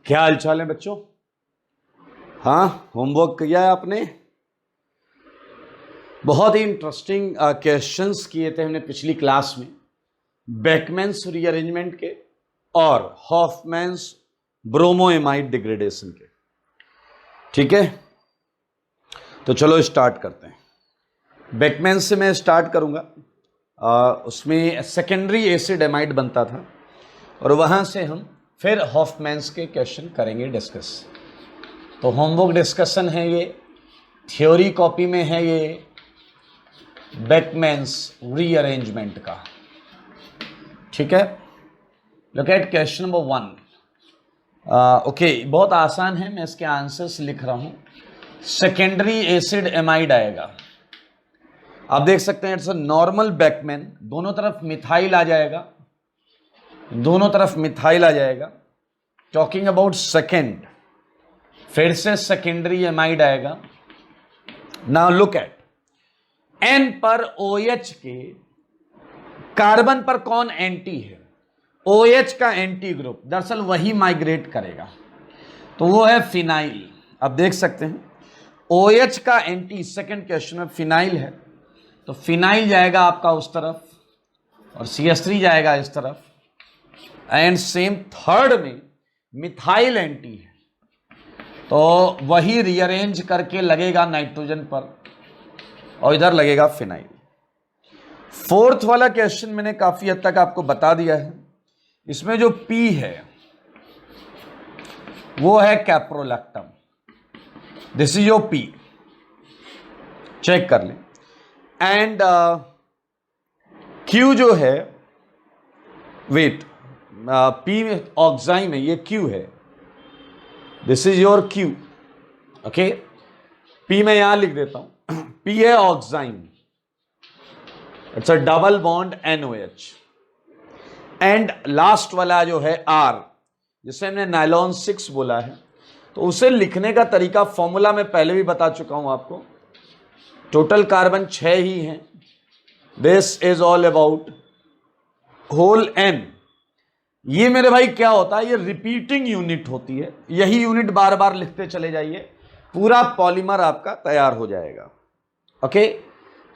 क्या हालचाल है बच्चों? हाँ, होमवर्क किया है आपने? बहुत ही इंटरेस्टिंग क्वेश्चंस किए थे हमने पिछली क्लास में, बेकमैन्स रीअरेंजमेंट के और हॉफमैन्स ब्रोमोएमाइड डिग्रेडेशन के। ठीक है, तो चलो स्टार्ट करते हैं। बेकमैन से मैं स्टार्ट करूंगा। उसमें सेकेंडरी एसिड एमाइड बनता था और वहां से हम फिर हॉफमैन्स के क्वेश्चन करेंगे डिस्कस। तो होमवर्क डिस्कशन है ये, थ्योरी कॉपी में है ये बेकमैन्स रीअरेंजमेंट का। ठीक है, look at question number 1। Okay, बहुत आसान है, मैं इसके आंसर्स लिख रहा हूं। सेकेंडरी एसिड एमाइड आएगा, आप देख सकते हैं इट्स अ नॉर्मल बेकमैन, दोनों तरफ मिथाइल आ जाएगा, दोनों तरफ मिथाइल आ जाएगा। टॉकिंग अबाउट सेकेंड, फिर से सेकेंडरी एमाइड आएगा। नाउ लुक एट N पर OH के कार्बन पर कौन एंटी है? OH का एंटी ग्रुप, दरअसल वही माइग्रेट करेगा, तो वो है फिनाइल। आप देख सकते हैं OH का एंटी सेकेंड क्वेश्चन में फिनाइल है, तो फिनाइल जाएगा आपका उस तरफ और CH3 जाएगा इस तरफ। एंड सेम थर्ड में मिथाइल एंटी है, तो वही रीअरेंज करके लगेगा नाइट्रोजन पर और इधर लगेगा फिनाइल। फोर्थ वाला क्वेश्चन मैंने काफी हद तक आपको बता दिया है। इसमें जो P है वो है caprolactam, this is your P, check कर लें। एंड Q जो है, वेट, P ऑक्साइम है, ये Q है, this is your Q। Okay, P मैं यहां लिख देता हूं, P है oxime, it's a double bond NOH। And last वाला जो है R, जिसे हमने नायलॉन 6 बोला है, तो उसे लिखने का तरीका फॉर्मूला में पहले भी बता चुका हूं आपको। टोटल कार्बन 6 ही हैं, this is all about whole N। ये मेरे भाई क्या होता है, ये रिपीटिंग यूनिट होती है, यही यूनिट बार बार लिखते चले जाइए, पूरा पॉलीमर आपका तैयार हो जाएगा। ओके,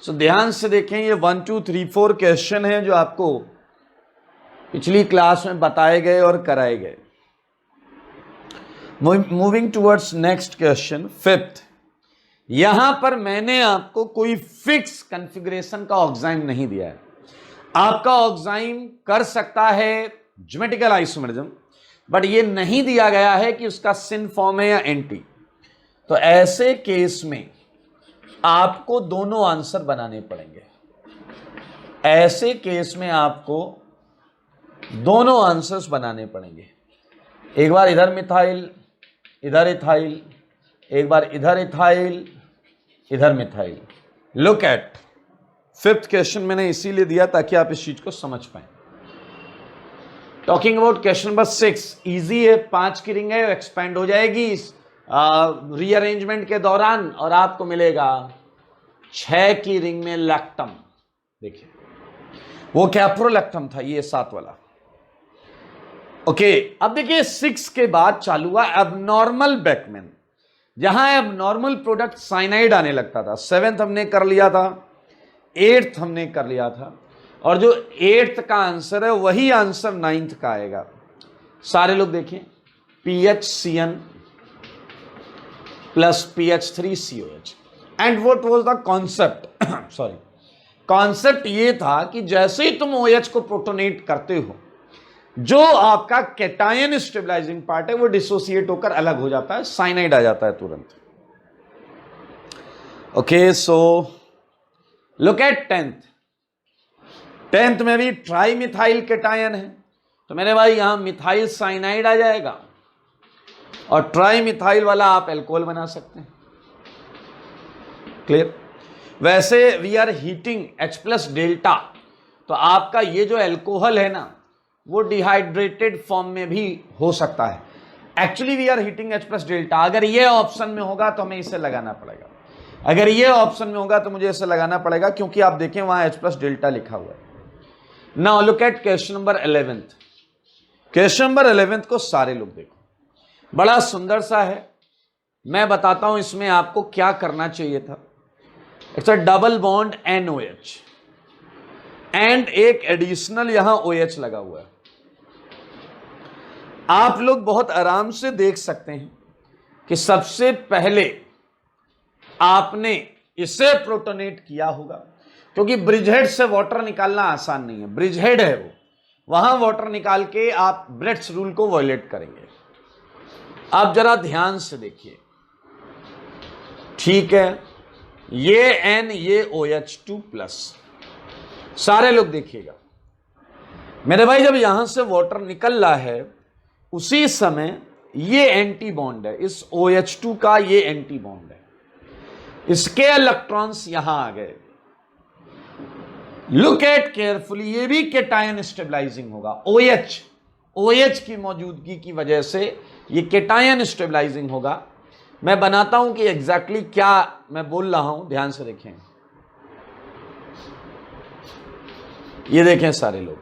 सो ध्यान से देखें, ये 1 2 3 4 क्वेश्चन है जो आपको पिछली क्लास में बताए गए और कराए गए। Moving towards next question, fifth. यहां पर मैंने आपको कोई फिक्स कॉन्फ़िगरेशन का ऑक्साइम नहीं दिया है, आपका ऑक्साइम कर सकता है ज्योमेट्रिकल आइसोमेरिज्म, बट ये नहीं दिया गया है कि उसका सिन फॉर्म है या एंटी। तो ऐसे केस में आपको दोनों आंसर बनाने पड़ेंगे, ऐसे केस में आपको दोनों आंसर्स बनाने पड़ेंगे। एक बार इधर मिथाइल, इधर इथाइल, एक बार इधर इथाइल, इधर methyl. Look at fifth question, मैंने इसीलिए दिया ताकि आप इस चीज को समझ पाए। Talking about question number 6, easy है, 5 की रिंग है, एक्सपेंड हो जाएगी रीअरेंजमेंट के दौरान और आपको मिलेगा 6 की रिंग में लैक्टम। देखिए वो कैप्रोलैक्टम था, ये 7 वाला। ओके, अब देखिए 6 के बाद चालू हुआ एबनॉर्मल बेकमैन, जहां एबनॉर्मल प्रोडक्ट साइनाइड आने लगता था। 7th हमने कर लिया था, 8th हमने कर लिया था, और जो 8th का आंसर है वही आंसर 9th का आएगा। सारे लोग देखें, PHCN plus PH3COH। And what was the concept? Sorry, concept ये था कि जैसे ही तुम OH को प्रोटोनेट करते हो, जो आपका कैटायन स्टेबलाइजिंग पार्ट है वो डिसोसिएट होकर अलग हो जाता है, साइनाइड आ जाता है तुरंत। Okay, so look at 10th में भी ट्राई मिथाइल कैटायन है, तो मेरे भाई यहां मिथाइल साइनाइड आ जाएगा और ट्राई मिथाइल वाला आप एल्कोहल बना सकते हैं। क्लियर? वैसे we are heating H+ delta, तो आपका ये जो एल्कोहल है ना, वो डिहाइड्रेटेड फॉर्म में भी हो सकता है। Actually we are heating H+ delta, अगर ये ऑप्शन में होगा तो हमें इसे लगाना पड़ेगा, अगर ये ऑप्शन में होगा तो मुझे इसे लगाना पड़ेगा, क्योंकि आप देखें वहां H+ डेल्टा लिखा हुआ है। Now look at question number 11th। Question number 11th को सारे लोग देखो। बड़ा सुंदर सा है। मैं बताता हूं इसमें आपको क्या करना चाहिए था। It's a double bond NOH and एक एडिशनल यहां OH लगा हुआ है। आप लोग बहुत आराम से देख सकते हैं कि सबसे पहले आपने इसे प्रोटोनेट किया होगा, क्योंकि ब्रिजहेड से वाटर निकालना आसान नहीं है। ब्रिजहेड है वो, वहां वाटर निकाल के आप ब्रेट्स रूल को वायलेट करेंगे। आप जरा ध्यान से देखिए, ठीक है, ये N, ये OH2+। सारे लोग देखिएगा मेरे भाई, जब यहां से वाटर निकल रहा है उसी समय ये एंटी बॉन्ड है, इस OH2 का ये एंटी बॉन्ड है, इसके इलेक्ट्रॉन्स यहां आ गए। लुक एट केयरफुली, ये भी केटायन स्टेबलाइजिंग होगा। OH की मौजूदगी की वजह से ये केटायन स्टेबलाइजिंग होगा। मैं बनाता हूं कि एग्जैक्टली क्या मैं बोल रहा हूं, ध्यान से देखें। ये देखें सारे लोग,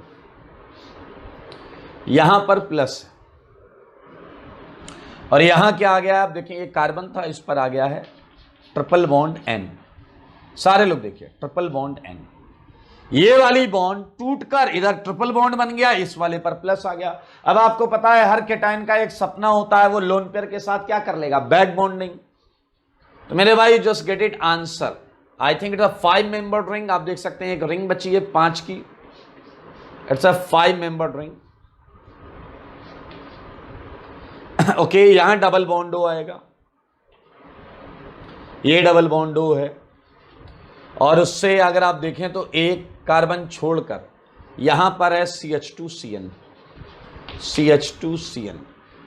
यहां पर प्लस है और यहां क्या आ गया, आप देखें, ये कार्बन था, इस पर आ गया है ट्रिपल बॉन्ड N। सारे लोग देखिए, ट्रिपल बॉन्ड N, ये वाली बॉन्ड टूटकर इधर ट्रिपल बॉन्ड बन गया, इस वाले पर प्लस आ गया। अब आपको पता है हर केटायन का एक सपना होता है, वो लोन पेयर के साथ क्या कर लेगा, बैक बॉन्डिंग। तो मेरे भाई just get it answer. I think it's a 5 membered ring. आप देख सकते हैं एक रिंग बची है 5 की, it's a 5 membered ring. Okay, यहां डबल बॉन्ड O आएगा, ये डबल बॉन्ड O है, और उससे अगर आप देखें तो एक कार्बन छोड़कर यहां पर है CH2CN।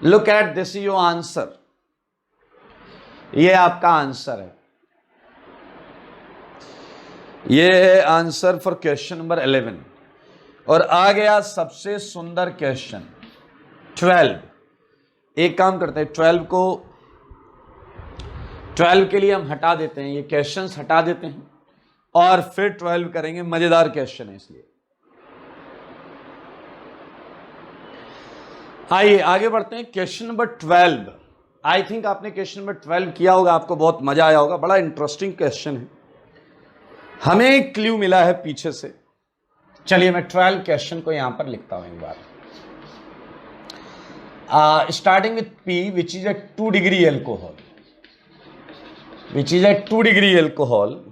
Look at this, your answer, ये आपका आंसर है। ये है आंसर फॉर क्वेश्चन नंबर 11। और आ गया सबसे सुंदर क्वेश्चन 12। एक काम करते हैं, 12 के लिए हम हटा देते हैं, ये क्वेश्चंस हटा देते हैं और फिर 12 करेंगे। मजेदार क्वेश्चन है इसलिए। आइए आगे बढ़ते हैं। क्वेश्चन नंबर 12, आई थिंक आपने क्वेश्चन नंबर 12 किया होगा, आपको बहुत मजा आया होगा। बड़ा इंटरेस्टिंग क्वेश्चन है, हमें एक क्लू मिला है पीछे से। चलिए मैं 12 क्वेश्चन को यहां पर लिखता हूं एक बार। Starting with P, which is a 2 degree alcohol,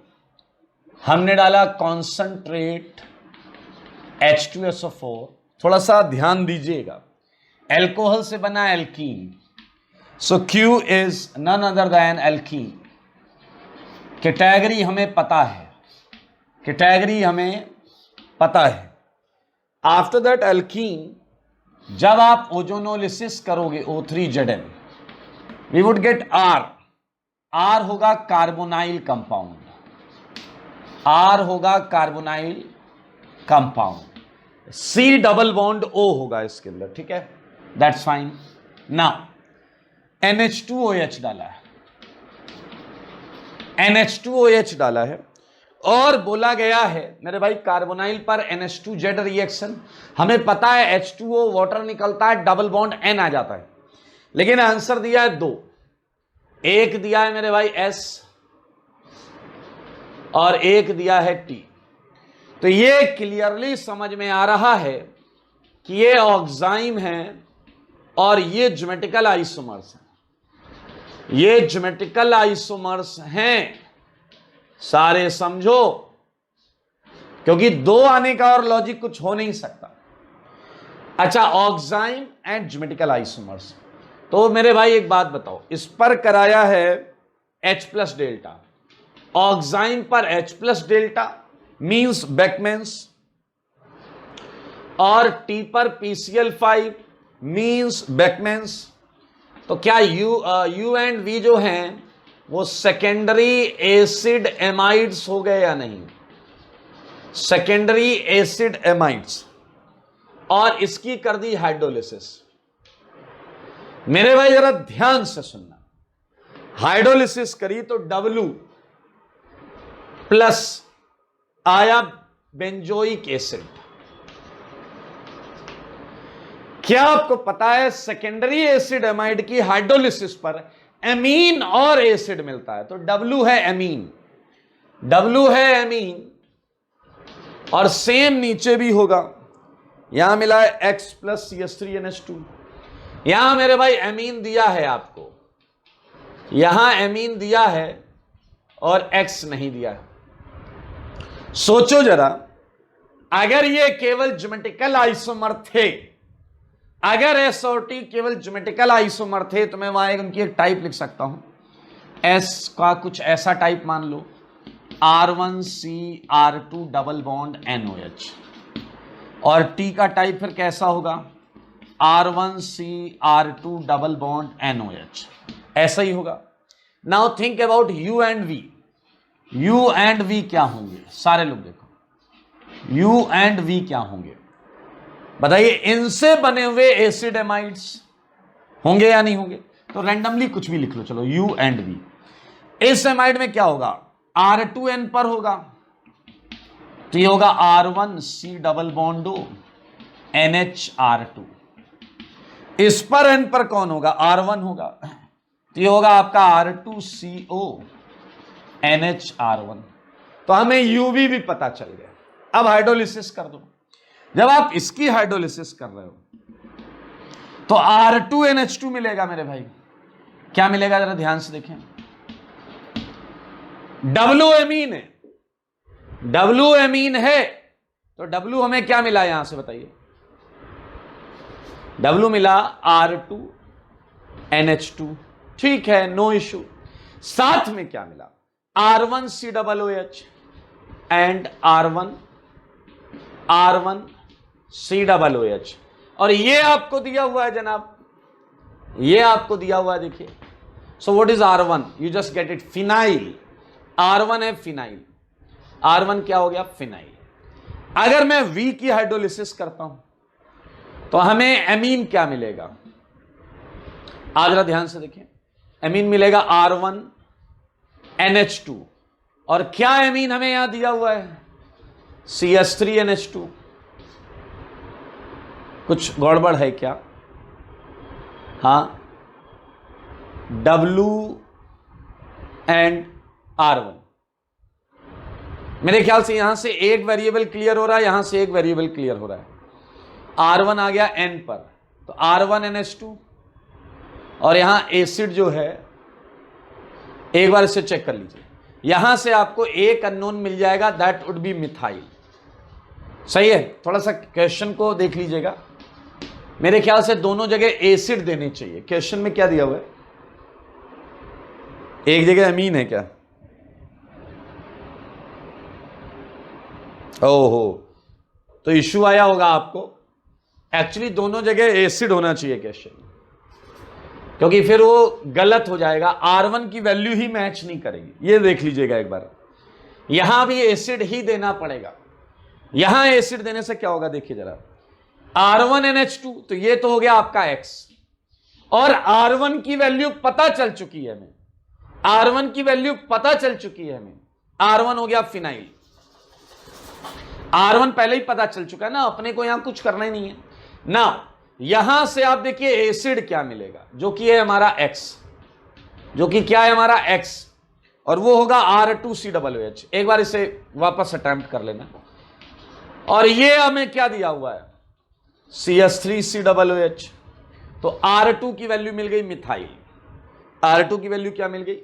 हमने डाला कॉन्संट्रेट H2SO4। थोड़ा सा ध्यान दीजिएगा, एल्कोहल से बना alkene, so Q is none other than alkene. Category हमें पता है, आफ्टर दैट एल्कीन जब आप ओजोनोलिसिस करोगे O3Zn, we would get R होगा carbonyl compound, C double bond O होगा इसके अंदर, ठीक है, दैट्स फाइन। नाउ NH2OH डाला है और बोला गया है मेरे भाई कार्बोनाइल पर NH2Z रिएक्शन। हमें पता है H2O वाटर निकलता है, डबल बॉन्ड N आ जाता है, लेकिन आंसर दिया है 2। एक दिया है मेरे भाई S और एक दिया है T। तो ये क्लियरली समझ में आ रहा है कि ये ऑक्साइम है और ये ज्योमेट्रिकल आइसोमर्स हैं। सारे समझो, क्योंकि 2 आने का और लॉजिक कुछ हो नहीं सकता। अच्छा, ऑक्साइम एंड ज्योमेट्रिकल आइसोमर्स। तो मेरे भाई एक बात बताओ, इस पर कराया है H+ डेल्टा, ऑक्साइम पर H+ डेल्टा मींस बेकमेंस, और T पर PCl5 मींस बेकमेंस। तो क्या U एंड V जो हैं वो सेकेंडरी एसिड एमाइड्स हो गए या नहीं, सेकेंडरी एसिड एमाइड्स, और इसकी कर दी हाइड्रोलिसिस। मेरे भाई जरा ध्यान से सुनना, हाइड्रोलिसिस करी तो W+ आया बेंजोइक एसिड, क्या आपको पता है सेकेंडरी एसिड एमाइड की हाइड्रोलिसिस पर एमीन और एसिड मिलता है? तो W है एमीन, W है एमीन, और सेम नीचे भी होगा, यहां मिला है X प्लस CH3NH2। यहां मेरे भाई एमीन दिया है आपको, यहां एमीन दिया है और X नहीं दिया है। सोचो जरा, अगर ये केवल ज्योमेट्रिकल आइसोमर थे, अगर S और T केवल ज्योमेट्रिकल आइसोमर थे, तो मैं वहां उनकी एक टाइप लिख सकता हूं, S का कुछ ऐसा टाइप मान लो, R1CR2 डबल बॉन्ड NOH, और T का टाइप फिर कैसा होगा, R1CR2 डबल बॉन्ड NOH, ऐसा ही होगा। Now think about U and V। U and V क्या होंगे? सारे लोग देखो, U एंड V क्या होंगे बताइए? इनसे बने हुए एसिड एमाइड्स होंगे या नहीं होंगे? तो रैंडमली कुछ भी लिख लो, चलो U एंड V। इस एमाइड में क्या होगा? R2N पर होगा, तो ये होगा R1C डबल बॉन्ड NHR2। इस पर N पर कौन होगा? R1 होगा, तो ये होगा आपका R2CO NHR1। तो हमें UV भी पता चल गया। अब हाइड्रोलिसिस कर दो। जब आप इसकी हाइड्रोलिसिस कर रहे हो तो R2NH2 मिलेगा मेरे भाई। क्या मिलेगा जरा ध्यान से देखें, W एमीन है, W एमीन है, तो W हमें क्या मिला यहां से बताइए? W मिला R2NH2, ठीक है, नो इशू। साथ में क्या मिला? R1COOH एंड R1COOH, और ये आपको दिया हुआ है जनाब, ये आपको दिया हुआ है, देखिए। So what is R1? You just get it, phenyl. R1 है फिनाइल, R1 क्या हो गया? फिनाइल। अगर मैं V की हाइड्रोलिसिस करता हूं तो हमें एमीन क्या मिलेगा? आज जरा ध्यान से देखिए, एमीन मिलेगा R1NH2, और क्या एमीन हमें यहां दिया हुआ है? CH3NH2। कुछ गड़बड़ है क्या? हाँ, W एंड R1। मेरे ख्याल से यहां से एक वेरिएबल क्लियर हो रहा है, यहां से एक वेरिएबल क्लियर हो रहा है। R1 आ गया N पर, तो R1NH2, और यहां एसिड जो है, एक बार इसे चेक कर लीजिए, यहां से आपको एक अननोन मिल जाएगा, दैट वुड बी मिथाइल। सही है? थोड़ा सा क्वेश्चन को देख लीजिएगा, मेरे ख्याल से दोनों जगह एसिड देने चाहिए। क्वेश्चन में क्या दिया हुआ है? एक जगह अमीन है क्या? ओहो, तो इश्यू आया होगा आपको। एक्चुअली दोनों जगह एसिड होना चाहिए क्वेश्चन, क्योंकि फिर वो गलत हो जाएगा, R1 की वैल्यू ही मैच नहीं करेगी। ये देख लीजिएगा एक बार, यहां भी एसिड ही देना पड़ेगा। यहां एसिड देने से क्या होगा देखिए जरा, R1NH2, तो ये तो हो गया आपका X, और R1 की वैल्यू पता चल चुकी है हमें, R1 की वैल्यू पता चल चुकी है हमें, R1 हो गया फिनाइल। R1 पहले ही पता चल चुका है ना, अपने को यहां कुछ करना ही नहीं है ना। यहां से आप देखिए एसिड क्या मिलेगा, जो कि है हमारा X, जो कि क्या है हमारा X, और वो होगा R2COOH। एक बार इसे वापस अटेम्प्ट कर लेना, और ये हमें क्या दिया हुआ है? CH3COOH। तो R2 की वैल्यू मिल गई मिथाइल, R2 की वैल्यू क्या मिल गई?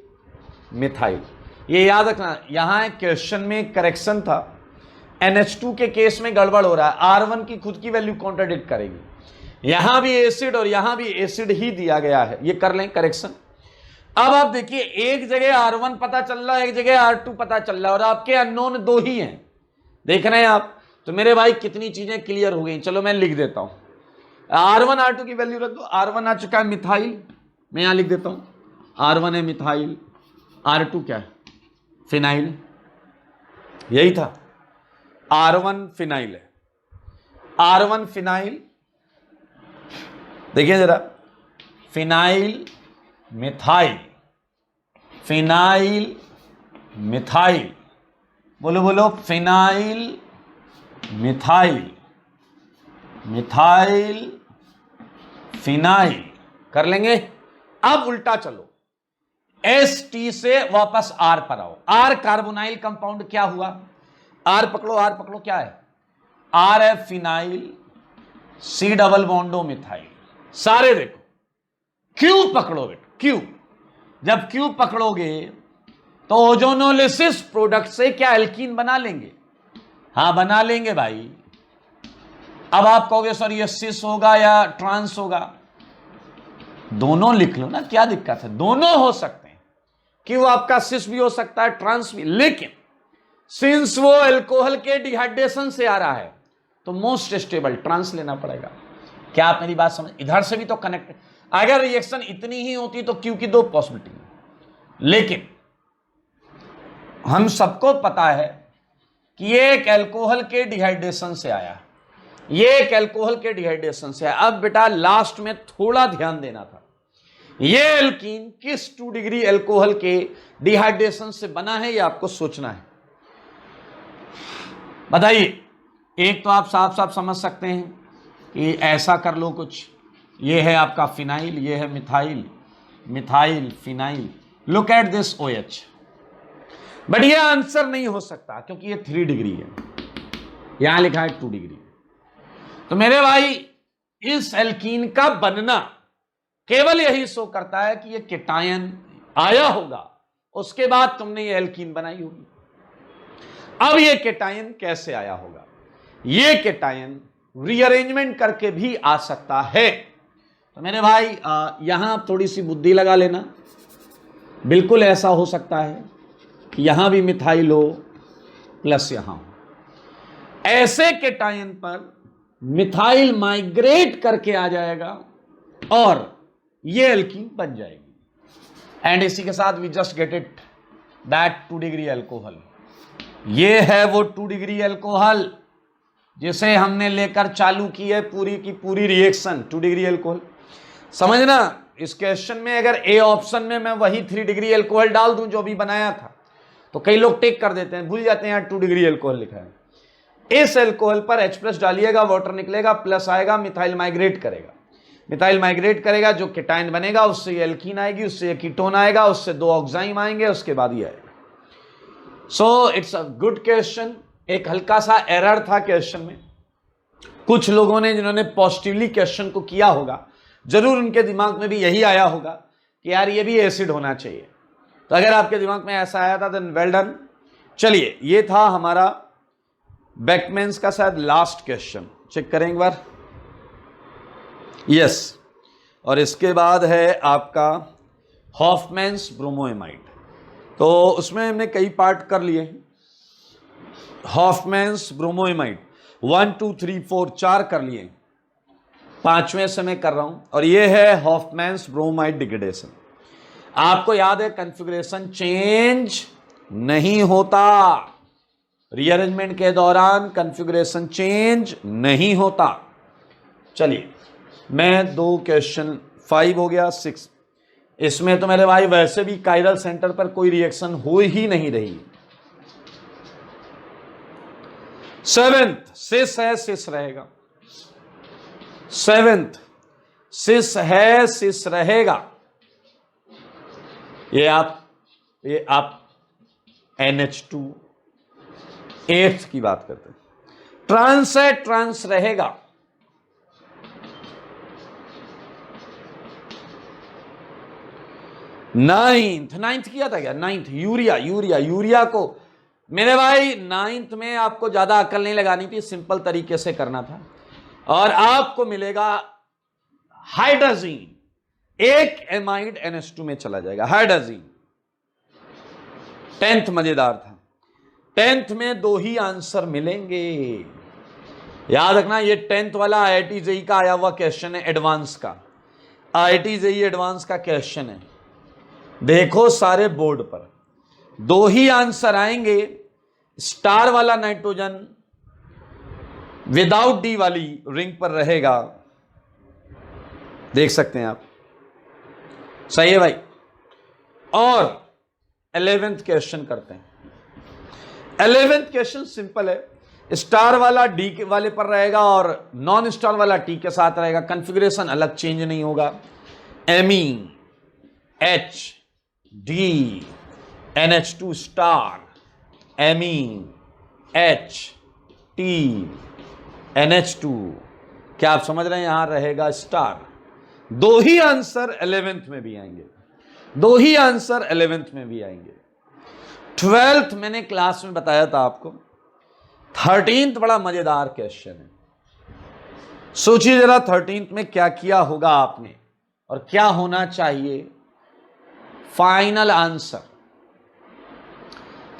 मिथाइल। ये याद रखना, यहां क्वेश्चन में करेक्शन था, NH2 के केस में गड़बड़ हो रहा है, R1 की खुद की वैल्यू कॉन्ट्राडिक्ट करेगी। यहां भी एसिड और यहां भी एसिड ही दिया गया है, ये कर लें करेक्शन। अब आप देखिए, एक जगह R1 पता चल रहा है, एक जगह R2 पता चल रहा है, और आपके अननोन दो ही हैं, देख रहे हैं आप। तो मेरे भाई कितनी चीजें क्लियर हो गई। चलो मैं लिख देता हूं, R1 R2 की वैल्यू रख दो। R1 आ चुका है मिथाइल, मैं यहां लिख देता हूं, R1 है मिथाइल, R2 क्या है? फिनाइल। यही था, R1 फिनाइल है, R1 फिनाइल। देखिए जरा, फिनाइल मिथाइल, फिनाइल मिथाइल, बोलो बोलो, फिनाइल मिथाइल, मिथाइल फिनाइल कर लेंगे। अब उल्टा चलो, एस-टी से वापस आर पर आओ। आर कार्बोनाइल कंपाउंड क्या हुआ? आर पकड़ो, आर पकड़ो, क्या है? आर है फिनाइल, सी डबल बॉन्डो मिथाइल। सारे देखो, क्यू पकड़ो बेटा, क्यू। जब क्यू पकड़ोगे तो ओजोनोलिसिस प्रोडक्ट से क्या एल्कीन बना लेंगे? हां बना लेंगे भाई। अब आप कहोगे सर ये सिस होगा या ट्रांस होगा? दोनों लिख लो ना, क्या दिक्कत है? दोनों हो सकते हैं। कि वो आपका सिस भी हो सकता है, ट्रांस भी। लेकिन सिंस वो एल्कोहल के डिहाइड्रेशन से आ रहा है तो मोस्ट स्टेबल ट्रांस लेना पड़ेगा। क्या आप मेरी बात समझ? इधर से भी तो कनेक्ट, अगर रिएक्शन इतनी ही होती तो क्यू की दो पॉसिबिलिटी है। लेकिन हम सबको पता है कि ये एक एल्कोहल के डिहाइड्रेशन से आया, ये एक एल्कोहल के डिहाइड्रेशन से आया। अब बेटा लास्ट में थोड़ा ध्यान देना था, ये एल्कीन किस 2 डिग्री एल्कोहल के डिहाइड्रेशन से बना है, ये आपको सोचना है। बताइए। एक तो आप साफ साफ समझ सकते हैं कि ऐसा कर लो कुछ, ये है आपका फिनाइल, ये है methyl, methyl phenyl, look at this OH। But ये आंसर नहीं हो सकता क्योंकि ये 3 डिग्री है, यहां लिखा है 2 डिग्री। तो मेरे भाई इस एल्कीन का बनना केवल यही शो करता है कि ये केटायन आया होगा, उसके बाद तुमने ये एल्कीन बनाई होगी। अब ये केटायन कैसे आया होगा? ये केटायन रीअरेंजमेंट करके भी आ सकता है। तो मेरे भाई यहां आप थोड़ी सी बुद्धि लगा लेना। बिल्कुल ऐसा हो सकता है कि यहां भी मिथाइल हो प्लस यहां हो। ऐसे केटायन पर मिथाइल माइग्रेट करके आ जाएगा और ये एल्कीन बन जाएगी। एंड इसी के साथ we just get it that 2 degree alcohol. ये है वो 2 डिग्री एल्कोहल जिसे हमने लेकर चालू की है पूरी की पूरी रिएक्शन, 2 डिग्री एल्कोहल। समझना, इस क्वेश्चन में अगर ए ऑप्शन में मैं वही 3 डिग्री एल्कोहल डाल दूं जो भी बनाया था तो कई लोग टेक कर देते हैं, भूल जाते हैं यार 2 डिग्री एल्कोहल लिखा है। इस एल्कोहल पर H+ डालिएगा, वाटर निकलेगा, प्लस आएगा, मिथाइल माइग्रेट करेगा। मिथाइल माइग्रेट करेगा, जो केटायन बनेगा उससे ये एल्कीन आएगी, उससे ये कीटोन आएगा, उससे 2 ऑक्साइम आएंगे, उसके बाद ये आएगा। So it's a good question. एक हल्का सा एरर था क्वेश्चन में। कुछ लोगों ने जिन्होंने पॉजिटिवली क्वेश्चन को किया होगा, जरूर उनके दिमाग में भी यही आया होगा कि यार ये भी एसिड होना चाहिए। तो अगर आपके दिमाग में ऐसा आया था देन वेल डन। चलिए, ये था हमारा बेकमैन्स का शायद लास्ट क्वेश्चन। चेक करें एक बार। यस। और इसके बाद है आपका हॉफमैन्स ब्रोमोएमाइड। तो उसमें हमने कई पार्ट कर लिए। हॉफमैन्स ब्रोमोएमाइड 1 2 3 4 4 कर लिए, 5वें से मैं कर रहा हूं। और ये है हॉफमैन्स ब्रोमाइड डिग्रेडेशन। आपको याद है कॉन्फ़िगरेशन चेंज नहीं होता, रीअरेंजमेंट के दौरान कॉन्फ़िगरेशन चेंज नहीं होता। चलिए, मैं 2 क्वेश्चन 5 हो गया 6। इसमें तो मेरे भाई वैसे भी कायरल सेंटर पर कोई रिएक्शन हो ही नहीं रही। 7th सिस है, सिस रहेगा। 7th सिस है, सिस रहेगा। ये आप NH2। 8th की बात करते हैं। ट्रांस है, ट्रांस रहेगा। नाइन्थ किया था क्या? 9th यूरिया को मेरे भाई 9th में आपको ज्यादा अकल नहीं लगानी थी, सिंपल तरीके से करना था। और आपको मिलेगा हाइड्रोजीन, एक एमाइड NH2 में चला जाएगा हाइड्रोजीन। 10th मजेदार था। 10th में 2 ही आंसर मिलेंगे। याद रखना, ये 10th वाला IIT JEE का आया हुआ क्वेश्चन है, एडवांस का। IIT JEE एडवांस का क्वेश्चन है। देखो सारे बोर्ड पर 2 ही आंसर आएंगे। स्टार वाला नाइट्रोजन विदाउट डी वाली रिंग पर रहेगा, देख सकते हैं आप। सही है भाई। और 11th क्वेश्चन करते हैं। 11th क्वेश्चन सिंपल है। स्टार वाला डी के वाले पर रहेगा और नॉन स्टार वाला टी के साथ रहेगा, कॉन्फ़िगरेशन अलग चेंज नहीं होगा। Me H D NH2 star, Me H T NH2, क्या आप समझ रहे हैं? यहां रहेगा स्टार। दो ही आंसर 11th में भी आएंगे, दो ही आंसर 11th में भी आएंगे। 12th मैंने क्लास में बताया था आपको। 13th बड़ा मजेदार क्वेश्चन है। सोचिए जरा 13th में क्या किया होगा आपने और क्या होना चाहिए फाइनल आंसर।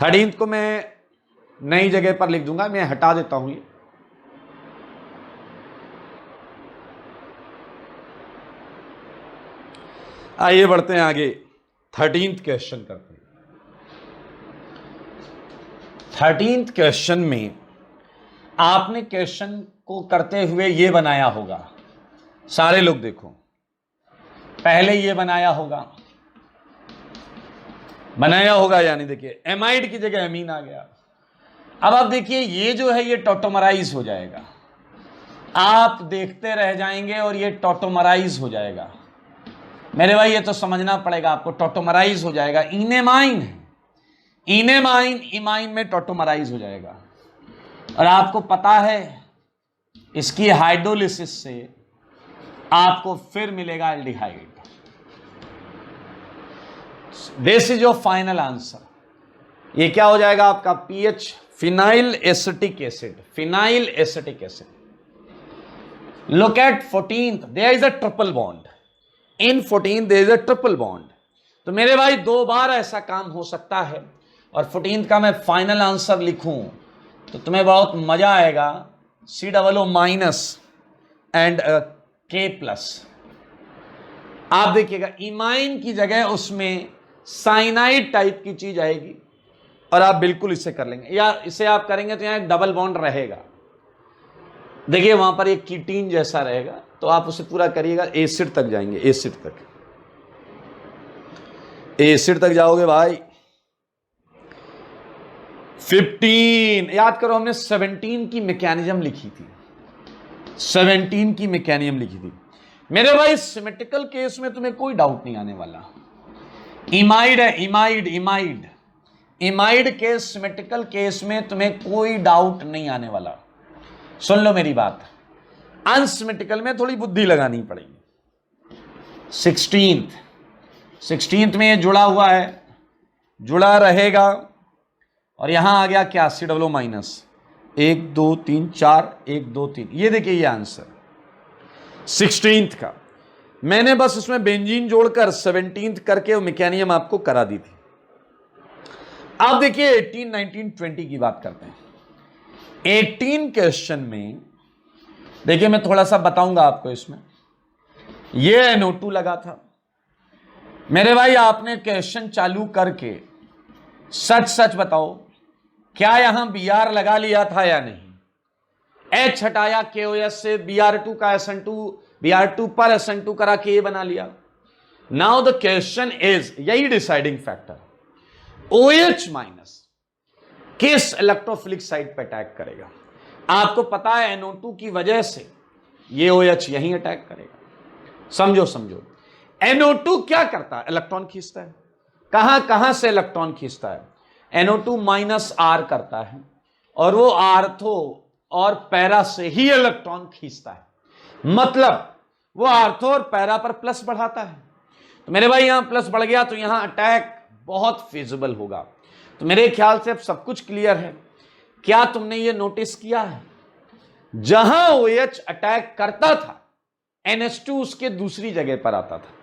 13th को मैं नई जगह पर लिख दूंगा, मैं हटा देता हूं ये। आइए बढ़ते हैं आगे, 13th क्वेश्चन करते हैं। 13th क्वेश्चन में आपने क्वेश्चन को करते हुए ये बनाया होगा, सारे लोग देखो, पहले ये बनाया होगा यानी देखिए एमाइड की जगह एमीन आ गया। अब आप देखिए ये जो है ये टॉटोमराइज हो जाएगा, आप देखते रह जाएंगे और ये टॉटोमराइज हो जाएगा। मेरे भाई ये तो समझना पड़ेगा आपको, टॉटोमराइज हो जाएगा। इनेमाइन है, इनेमाइन इमाइन में टॉटोमराइज हो जाएगा। और आपको पता है इसकी हाइड्रोलिसिस से आपको फिर मिलेगा aldehyde. This is your final answer. ये क्या हो जाएगा आपका PH, phenyl acetic acid, phenyl acetic acid. Look at 14th, there is a triple bond. In 14th there is a triple bond. तो मेरे भाई दो बार ऐसा काम हो सकता है और 14th का मैं फाइनल आंसर लिखूं तो तुम्हें बहुत मजा आएगा। COO minus and K plus. आप देखिएगा इमाइन की जगह उसमें साइनाइड टाइप की चीज आएगी और आप बिल्कुल इसे कर लेंगे, या इसे आप करेंगे तो यहां एक डबल बॉन्ड रहेगा। देखिए वहां पर एक कीटीन जैसा रहेगा, तो आप उसे पूरा करिएगा, एसिड तक जाएंगे, एसिड तक जाओगे भाई। 15 याद करो, हमने 17 की मैकेनिज्म लिखी थी, 17 की मैकेनिज्म लिखी थी। मेरे भाई सिमेट्रिकल केस में तुम्हें कोई डाउट नहीं आने वाला। इमाइड है, इमाइड इमाइड इमाइड के सिमेट्रिकल केस में तुम्हें कोई डाउट नहीं आने वाला। सुन लो मेरी बात, अनसिमेट्रिकल में थोड़ी बुद्धि लगानी पड़ेगी। 16th में ये जुड़ा हुआ है, जुड़ा रहेगा और यहां आ गया क्या, COO माइनस, 1 2 3 4, 1 2 3। ये देखिए ये आंसर 16th का। मैंने बस उसमें बेंजीन जोड़कर 17th करके मैकेनिज्म आपको करा दी थी। अब देखिए 18 19 20 की बात करते हैं। 18 क्वेश्चन में देखिए मैं थोड़ा सा बताऊंगा आपको। इसमें ये NO2 लगा था। मेरे भाई आपने क्वेश्चन चालू करके सच सच बताओ, क्या यहां Br लगा लिया था या नहीं? H हटाया KOS से, Br2 का SN2, Br2 पर SN2 करा के ये बना लिया। नाउ द क्वेश्चन इज, यही डिसाइडिंग फैक्टर, OH माइनस किस इलेक्ट्रोफिलिक साइट पर अटैक करेगा? आपको पता है NO2 की वजह से ये OH यहीं अटैक करेगा। समझो NO2 क्या करता है? इलेक्ट्रॉन खींचता है। कहां से इलेक्ट्रॉन खींचता है? NO2 माइनस R करता है और वो आर्थो और पैरा से ही इलेक्ट्रॉन खींचता है। मतलब वो आर्थो और पैरा पर प्लस बढ़ाता है। तो मेरे भाई यहां प्लस बढ़ गया तो यहां अटैक बहुत फिजिबल होगा। तो मेरे ख्याल से अब सब कुछ क्लियर है। क्या तुमने ये नोटिस किया है, जहां OH अटैक करता था NH2 उसके दूसरी जगह पर आता था।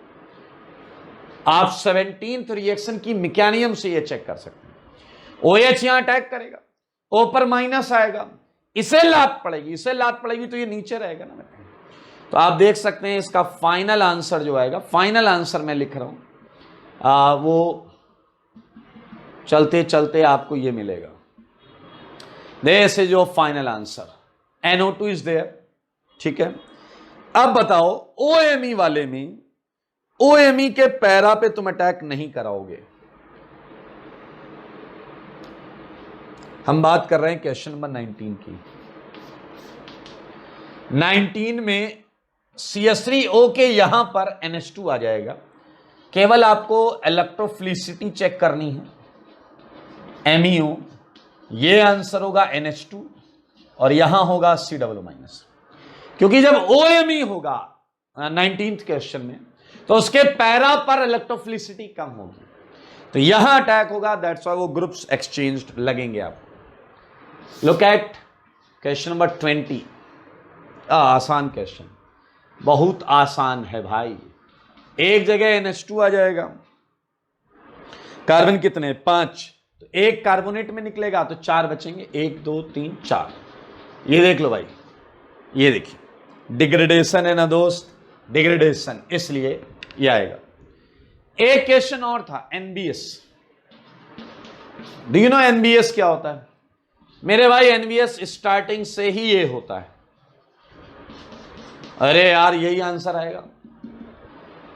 आप 17th रिएक्शन की मैकेनिज्म से ये चेक कर सकते हैं। OH यहां अटैक करेगा, O पर माइनस आएगा, इसे लात पड़ेगी तो ये नीचे रहेगा ना। तो आप देख सकते हैं इसका फाइनल आंसर जो आएगा, फाइनल आंसर मैं लिख रहा हूं, वो चलते चलते आपको ये मिलेगा। This is your final answer, NO2 is there. ठीक है, अब बताओ OMe वाले में, OMe के पैरा पे तुम अटैक नहीं कराओगे। हम बात कर रहे हैं क्वेश्चन नंबर 19 की। 19 में CH3O के यहां पर NH2 आ जाएगा। केवल आपको इलेक्ट्रोफिलिसिटी चेक करनी है, MEO। ये आंसर होगा NH2 और यहां होगा C++। क्योंकि जब OMe होगा 19th क्वेश्चन में तो उसके पैरा पर इलेक्ट्रोफिलिसिटी कम होगी, तो यहां अटैक होगा, दैट्स व्हाई वो ग्रुप्स एक्सचेंज्ड लगेंगे आपको। Look at question number 20। आसान क्वेश्चन, बहुत आसान है भाई। एक जगह NH2 आ जाएगा, कार्बन कितने 5, तो एक कार्बोनेट में निकलेगा तो 4 बचेंगे, 1 2 3 4। ये देख लो भाई, ये देखिए डिग्रेडेशन है ना दोस्त, डिग्रेडेशन, इसलिए ये आएगा। एक क्वेश्चन और था NBS। Do you know NBS क्या होता है? मेरे भाई NBS स्टार्टिंग से ही ये होता है। अरे यार यही आंसर आएगा,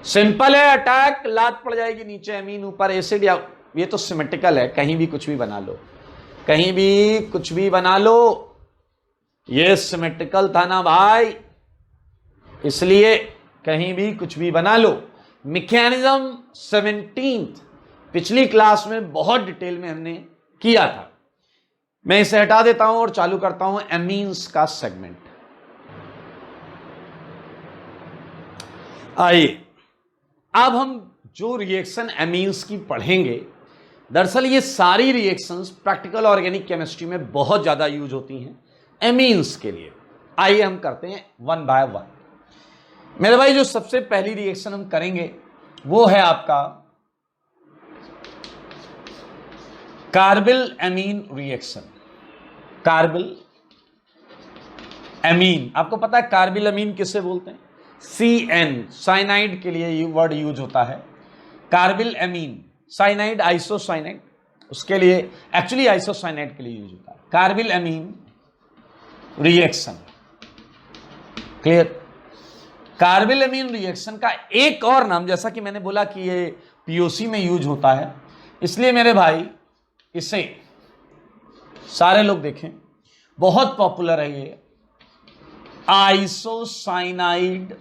सिंपल है, अटैक, लात पड़ जाएगी नीचे, एमीन ऊपर एसिड, या ये तो सिमेट्रिकल है, कहीं भी कुछ भी बना लो, कहीं भी कुछ भी बना लो, ये सिमेट्रिकल था ना भाई, इसलिए कहीं भी कुछ भी बना लो। मैकेनिज्म 17th पिछली क्लास में बहुत डिटेल में हमने किया था। मैं इसे हटा देता हूं और चालू करता हूं एमीन्स का सेगमेंट। आइए अब हम जो रिएक्शन एमीन्स की पढ़ेंगे, दरअसल ये सारी रिएक्शंस प्रैक्टिकल ऑर्गेनिक केमिस्ट्री में बहुत ज्यादा यूज होती हैं एमीन्स के लिए। आइए हम करते हैं वन बाय वन। मेरे भाई जो सबसे पहली रिएक्शन हम करेंगे वो है आपका carbyl amine reaction. Carbyl amine, आपको पता है कार्बिल एमीन किसे बोलते हैं? CN, साइनाइड के लिए ये वर्ड यूज होता है। कार्बिल एमीन, साइनाइड आइसोसाइनाइड, उसके लिए एक्चुअली आइसोसाइनाइड के लिए यूज होता है। Carbyl amine reaction, clear? Carbyl amine reaction का एक और नाम, जैसा कि मैंने बोला कि ये POC में यूज होता है, इसलिए मेरे भाई इसे सारे लोग देखें, बहुत पॉपुलर है ये, आइसोसाइनाइड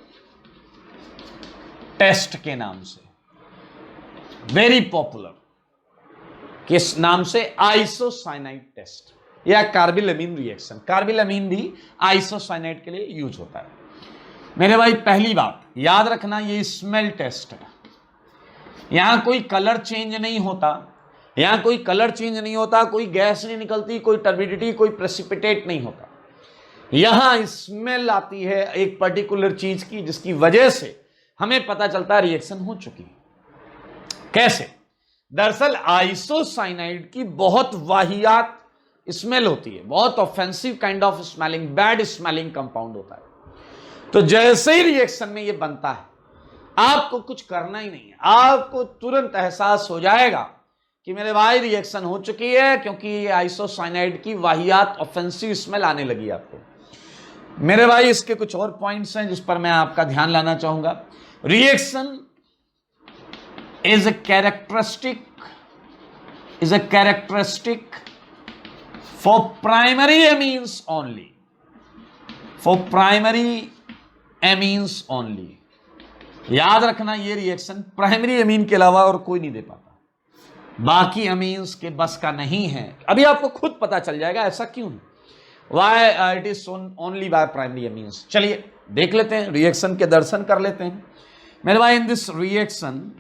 टेस्ट के नाम से, वेरी पॉपुलर, किस नाम से? आइसोसाइनाइड टेस्ट या carbyl amine reaction. Carbyl amine भी आइसोसाइनाइड के लिए यूज होता है। मेरे भाई पहली बात याद रखना, ये स्मेल टेस्ट है, यहां कोई कलर चेंज नहीं होता, यहां कोई कलर चेंज नहीं होता, कोई गैस नहीं निकलती, कोई टर्बिडिटी, कोई प्रेसिपिटेट नहीं होता। यहां स्मेल आती है एक पर्टिकुलर चीज की, जिसकी वजह से हमें पता चलता है रिएक्शन हो चुकी है। कैसे? दरअसल आइसोसाइनाइड की बहुत वाहियात स्मेल होती है, बहुत offensive kind of smelling, bad smelling compound होता है। तो जैसे ही रिएक्शन में ये बनता है, आपको कुछ करना ही नहीं है, आपको तुरंत एहसास हो जाएगा कि मेरे भाई रिएक्शन हो चुकी है, क्योंकि ये आइसोसाइनाइड की वाहियात ऑफेंसिव स्मेल आने लगी आपको। मेरे भाई इसके कुछ और पॉइंट्स हैं जिस पर मैं आपका ध्यान लाना चाहूंगा। Reaction is a characteristic for primary amines only, for primary amines only। याद रखना ये रिएक्शन प्राइमरी एमीन के अलावा और कोई नहीं दे पाता, बाकी अमीन्स के बस का नहीं है। अभी आपको खुद पता चल जाएगा ऐसा क्यों है, why it is only by primary amines. चलिए देख लेते हैं, रिएक्शन के दर्शन कर लेते हैं। मेरे भाई इन दिस रिएक्शन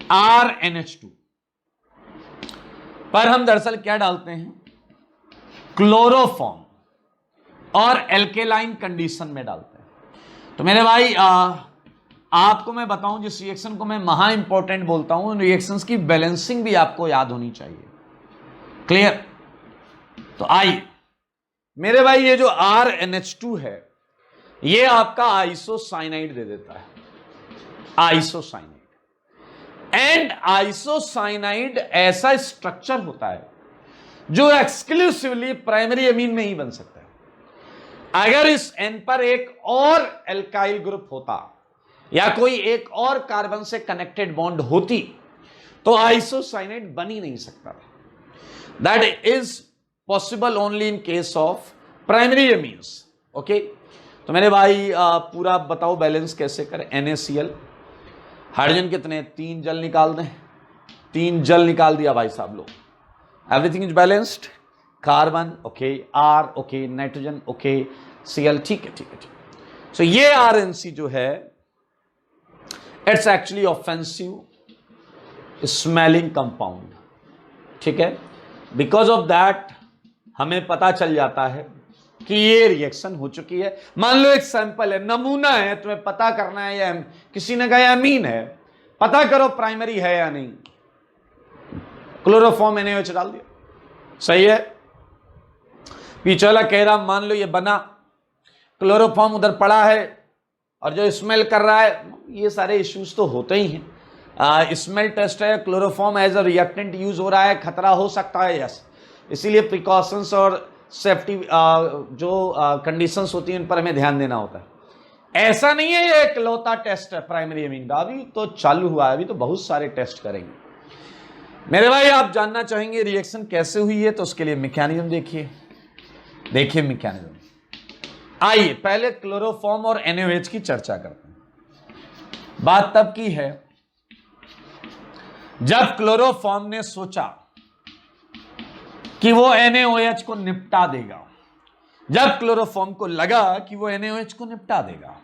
RNH2 पर हम दरअसल क्या डालते हैं? क्लोरोफॉर्म, और एल्केलाइन कंडीशन में डालते हैं। तो मेरे भाई आपको मैं बताऊं, जिस रिएक्शन को मैं महा इंपॉर्टेंट बोलता हूं, रिएक्शंस की बैलेंसिंग भी आपको याद होनी चाहिए। क्लियर? तो आइए मेरे भाई, ये जो RNH2 है ये आपका आइसोसाइनाइड दे देता है, आइसोसाइनाइड। एंड आइसोसाइनाइड ऐसा स्ट्रक्चर होता है जो एक्सक्लूसिवली प्राइमरी एमीन में ही बन सकता है। अगर इस N पर एक और एल्काइल ग्रुप होता या कोई एक और कार्बन से कनेक्टेड बॉन्ड होती तो आइसोसाइनाइड बन ही नहीं सकता। That is possible only in case of primary amines. Okay, तो मेरे भाई पूरा बताओ बैलेंस कैसे करें। NaCl, हाइड्रोजन कितने, 3 जल निकाल दें, 3 जल निकाल दिया भाई साहब लोग, everything is balanced. Carbon okay, R okay, nitrogen okay, Cl ठीक है ठीक है ठीक है। सो ये RNC जो है it's actually offensive smelling compound, ठीक है। बिकॉज ऑफ दैट हमें पता चल जाता है कि ये रिएक्शन हो चुकी है। मान लो एक सैंपल है, नमूना है, तुम्हें पता करना है, ये किसी ने कहा अमीन है, पता करो प्राइमरी है या नहीं, क्लोरोफॉर्म NaOH डाल दिया, सही है। पीछे वाला कह रहा मान लो ये बना, क्लोरोफॉर्म उधर पड़ा है और जो स्मेल कर रहा है, ये सारे इश्यूज तो होते ही हैं। स्मेल टेस्ट है, chloroform as a reactant use हो रहा है, खतरा हो सकता है, यस। इसीलिए प्रिकॉशंस और सेफ्टी जो कंडीशंस होती हैं उन पर हमें ध्यान देना होता है। ऐसा नहीं है ये इकलौता टेस्ट है प्राइमरी एमीन का, अभी तो चालू हुआ है, अभी तो बहुत सारे टेस्ट करेंगे मेरे भाई। आप जानना चाहेंगे रिएक्शन कैसे हुई है, तो उसके लिए मैकेनिज्म देखिए, देखिए मैकेनिज्म। आइए पहले क्लोरोफॉर्म और NaOH की चर्चा करते हैं। बात तब की है जब क्लोरोफॉर्म ने सोचा कि वो NaOH को निपटा देगा, जब क्लोरोफॉर्म को लगा कि वो NaOH को निपटा देगा।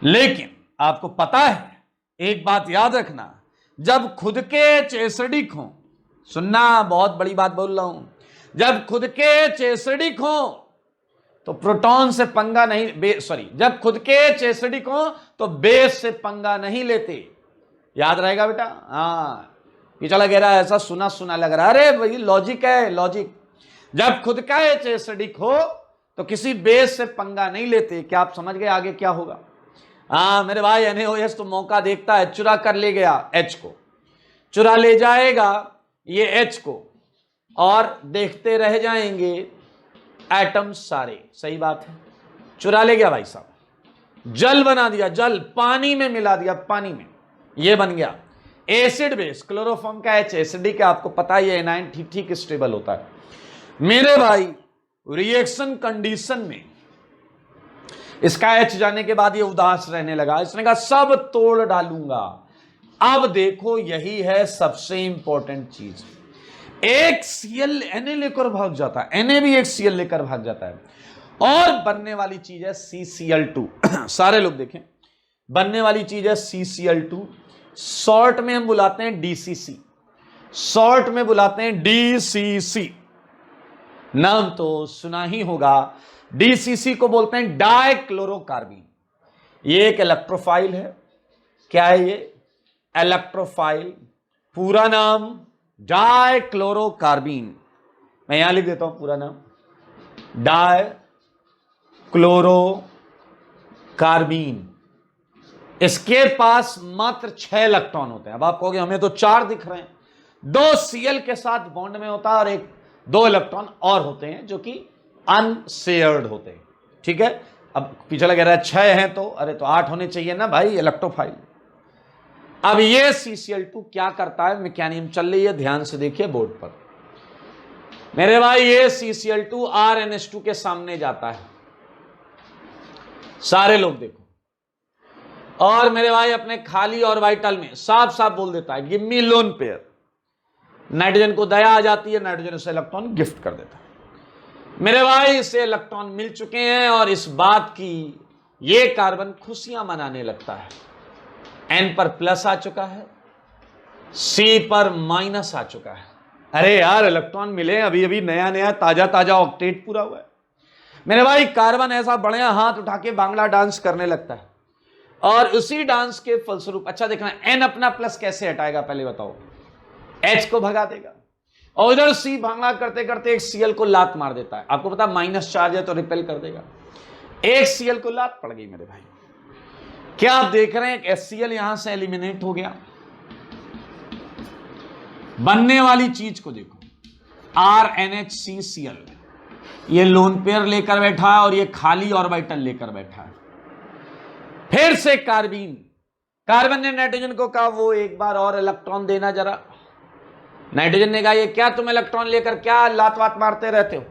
लेकिन आपको पता है, एक बात याद रखना, जब खुद के एसिडिक हो, सुनना बहुत बड़ी बात बोल रहा हूं, जब खुद के एसिडिक हो तो प्रोटॉन से पंगा नहीं, सॉरी, जब खुद के एसिडिक हो तो बेस से पंगा नहीं लेते, याद रहेगा बेटा। हाँ, पिछला कह रहा है ऐसा सुना सुना लग रहा है, अरे भाई लॉजिक है, लॉजिक। जब खुद का एसिडिक हो तो किसी बेस से पंगा नहीं लेते। क्या आप समझ गए आगे क्या होगा? हाँ मेरे भाई, NaOH तो मौका देखता है, चुरा कर ले गया H को, चुरा ले जाएगा ये H को, और देखते रह जाएंगे एटम सारे, सही बात है, चुरा ले गया भाई साहब, जल बना दिया, जल पानी में मिला दिया, पानी में ये बन गया एसिड बेस। क्लोरोफॉर्म का H एसिडिक है, आपको पता ही है, एनाइन ठीक ठीक स्टेबल होता है मेरे भाई। रिएक्शन कंडीशन में इसका H जाने के बाद ये उदास रहने लगा, इसने कहा सब तोड़ डालूंगा। अब देखो यही है सबसे इंपॉर्टेंट चीज, एक Cl Na लेकर भाग जाता है, Na भी एक Cl लेकर भाग जाता है, और बनने वाली चीज है CCl2 सारे लोग देखें, बनने वाली चीज है CCl2, शॉर्ट में हम बुलाते हैं DCC, शॉर्ट में बुलाते हैं DCC, नाम तो सुना ही होगा। DCC को बोलते हैं डाइक्लोरोकार्बीन। ये एक इलेक्ट्रोफाइल है, क्या है ये? इलेक्ट्रोफाइल, पूरा नाम डाइक्लोरोकार्बीन। मैं यहां लिख देता हूं पूरा नाम, डाइक्लोरोकार्बीन। इसके पास मात्र 6 इलेक्ट्रॉन होते हैं। अब आप कहोगे हमें तो 4 दिख रहे हैं, 2 Cl के साथ बॉन्ड में होता है और 2 इलेक्ट्रॉन और होते हैं जो कि अनशेयर्ड होते हैं, ठीक है। अब पिछला कह रहा है 6 हैं, तो अरे तो 8 होने चाहिए ना भाई, इलेक्ट्रोफाइल। अब ये CCl2 क्या करता है, मैकेनिज्म चल रही है, ध्यान से देखिए बोर्ड पर मेरे भाई। ये CCl2 RNH2 के सामने जाता है, सारे लोग देखो, और मेरे भाई अपने खाली ऑर्बिटल में साफ साफ बोल देता है give me lone pair. Nitrogen को दया आ जाती है, नाइट्रोजन उसे इलेक्ट्रॉन गिफ्ट कर देता है। मेरे भाई इसे इलेक्ट्रॉन मिल चुके हैं, और इस बात की ये कार्बन खुशियां मनाने लगता है। N पर प्लस आ चुका है, C पर माइनस आ चुका है। अरे यार इलेक्ट्रॉन मिले, अभी अभी नया नया ताजा ताजा ऑक्टेट पूरा हुआ है मेरे भाई। कार्बन ऐसा बढ़िया हाथ उठा के बांग्ला डांस करने लगता है, और उसी डांस के फलस्वरूप, अच्छा देखना, N अपना प्लस कैसे हटाएगा पहले बताओ, H को भगा देगा, और उधर C भांगड़ा करते करते एक Cl को लात मार देता है। आपको पता माइनस चार्ज है तो रिपेल कर देगा, एक Cl को लात पड़ गई मेरे भाई। क्या आप देख रहे हैं, एक HCl यहां से एलिमिनेट हो गया। बनने वाली चीज को देखो, RNHCCl, ये लोन पेयर लेकर बैठा है और ये खाली ऑर्बिटल लेकर बैठा है। फिर से कार्बन ने नाइट्रोजन को कहा वो एक बार और इलेक्ट्रॉन देना जरा, नाइट्रोजन ने कहा ये क्या तुम इलेक्ट्रॉन लेकर क्या लात वात मारते रहते हो।